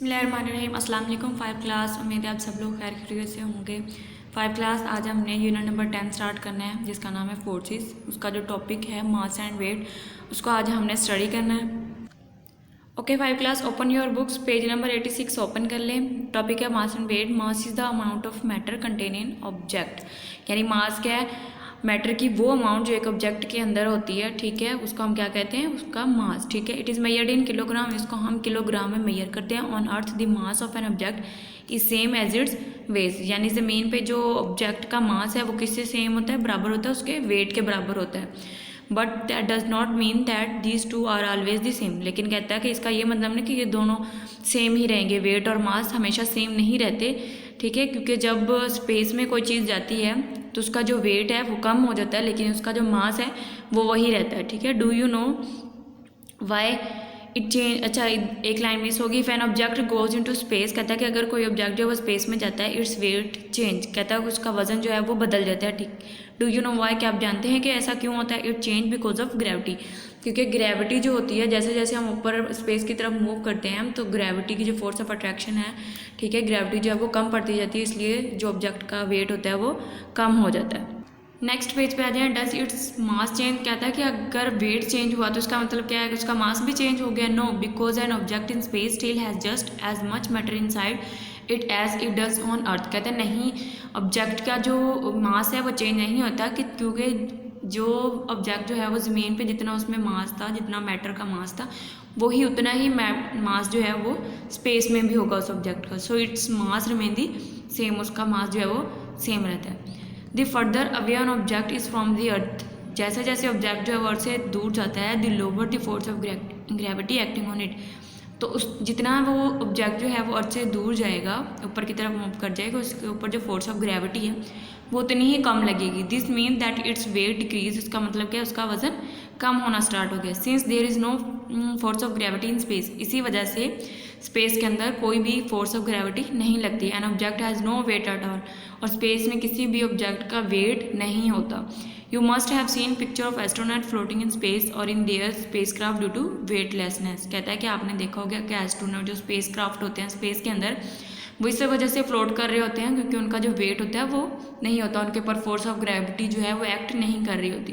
बिस्मिल्लाहिर्रहमानिर्रहीम। अस्सलाम वालेकुम। 5 क्लास, उम्मीद है आप सब लोग खैर खैरियत से होंगे। 5 क्लास आज हमने यूनिट नंबर 10 स्टार्ट करना है जिसका नाम है फोर्सेस। उसका जो टॉपिक है मास एंड वेट, उसको आज हमने स्टडी करना है। Okay 5 class, open your books, page number 86 open कर लें। टॉपिक है mass and weight. Mass is the amount of matter content in object, यानी मास क्या है, मैटर की वो अमाउंट जो एक ऑब्जेक्ट के अंदर होती है, ठीक है, उसको हम क्या कहते हैं, उसका मास, ठीक है। It is measured in kilogram, इसको हम किलोग्राम में मेजर करते हैं। On earth the mass of an object is same as its weight, यानी ज़मीन पे जो ऑब्जेक्ट का मास है वो किससे सेम होता है, बराबर होता है, उसके वेट के बराबर होता है। But that does not mean that these two are always the same, लेकिन कहता है कि इसका ये मतलब नहीं कि ये दोनों सेम ही रहेंगे। वेट और मास हमेशा सेम नहीं रहते, ठीक है, क्योंकि जब स्पेस में कोई चीज़ जाती है तो उसका जो वेट है वो कम हो जाता है, लेकिन उसका जो मास है वो वही रहता है, ठीक है। Do you know why it change. अच्छा, एक लाइन मिस होगी। If an object goes into space, कहता है कि अगर कोई ऑब्जेक्ट जो है वो स्पेस में जाता है, इट्स वेट चेंज, कहता है उसका वजन जो है वो बदल जाता है, ठीक। डू यू नो वाई, क्या आप जानते हैं कि ऐसा क्यों होता है। It change because of gravity, क्योंकि ग्रेविटी जो होती है, जैसे जैसे हम ऊपर स्पेस की तरफ मूव करते हैं तो ग्रेविटी की जो फोर्स ऑफ अट्रैक्शन है, ठीक है, ग्रेविटी जो है वो कम पड़ती जाती है, इसलिए जो ऑब्जेक्ट का वेट होता है वो कम हो जाता है। नेक्स्ट पेज पे आ जाए। डज इट्स मास चेंज, कहता है कि अगर वेट चेंज हुआ तो उसका मतलब क्या है कि उसका मास भी चेंज हो गया। No, because an object in space still has just as much matter inside it as it does on earth, कहते हैं नहीं, ऑब्जेक्ट का जो मास है वो चेंज नहीं होता, कि क्योंकि जो ऑब्जेक्ट जो है वो ज़मीन पे जितना उसमें मास था, जितना मैटर का मास था, वही उतना ही मास जो है वो स्पेस में भी होगा उस ऑब्जेक्ट का। So its mass remain the same, उसका मास जो है वो सेम रहता है। The further away an object is from the earth, जैसे जैसे ऑब्जेक्ट जो है अर्थ से दूर जाता है, the lower the force of gravity acting on it, तो उस जितना वो ऑब्जेक्ट जो है वो अर्थ से दूर जाएगा, ऊपर की तरफ मूव कर जाएगा, उसके ऊपर जो फोर्स ऑफ ग्रेविटी है वो उतनी ही कम लगेगी। This mean that its weight decrease, इसका मतलब क्या है, उसका वजन कम होना स्टार्ट हो गया। Since there is no force of gravity in space, इसी वजह से स्पेस के अंदर कोई भी फोर्स ऑफ ग्रेविटी नहीं लगती। An object has no weight at all, और स्पेस में किसी भी ऑब्जेक्ट का वेट नहीं होता। You must have seen picture of astronaut floating in space और in there spacecraft due to weightlessness, कहता है कि आपने देखा होगा कि एस्ट्रोनॉट जो स्पेस क्राफ्ट होते हैं स्पेस के अंदर, वो इस वजह से फ्लोट कर रहे होते हैं क्योंकि उनका जो वेट होता है वो नहीं होता, उनके ऊपर फोर्स ऑफ ग्रेविटी जो है वो एक्ट नहीं कर रही होती।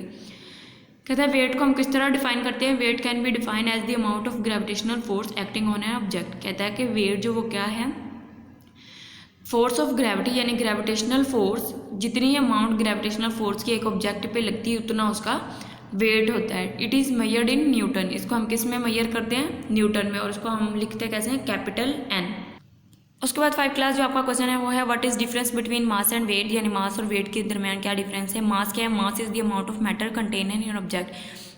कहता है वेट को हम किस तरह डिफाइन करते हैं। Weight can be define as the amount of gravitational force acting on an object, कहता है कि वेट जो वो क्या है, फोर्स ऑफ ग्रेविटी, यानी ग्रेविटेशनल फोर्स, जितनी अमाउंट ग्रेविटेशनल फोर्स की एक ऑब्जेक्ट पे लगती है उतना उसका वेट होता है। It is measured in newton, इसको हम किस में मेजर करते हैं, न्यूटन में, और इसको हम लिखते हैं कैसे हैं, कैपिटल एन। उसके बाद 5 क्लास जो आपका क्वेश्चन है वो है what is difference between mass and weight, यानी मास और वेट के दरमियान क्या डिफरेंस है। मास क्या है, mass is the amount of matter content in an object,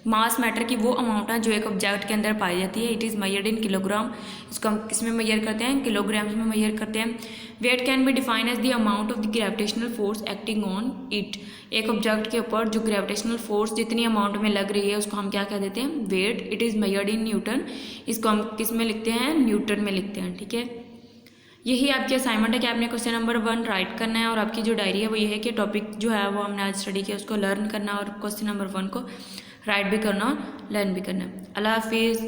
mass matter की वो अमाउंट है जो एक ऑब्जेक्ट के अंदर पाई जाती है। It is measured in kilogram, इसको हम किस में मेजर करते हैं, किलोग्राम्स में मेजर करते हैं। Weight can be define as the amount of the gravitational force acting on it, एक ऑब्जेक्ट के ऊपर जो ग्रेविटेशनल फोर्स जितनी अमाउंट में लग रही है उसको हम क्या कह देते हैं, weight. It is measured in newton, इसको हम किस में लिखते हैं, न्यूटन में लिखते हैं, ठीक है। यही आपकी असाइनमेंट है कि आपने क्वेश्चन नंबर 1 राइट करना है, और आपकी जो डायरी है वो ये है कि टॉपिक जो है वो हमने आज स्टडी किया उसको लर्न करना, और क्वेश्चन नंबर 1 को राइट भी करना और लर्न भी करना। अल्लाह हाफिज़।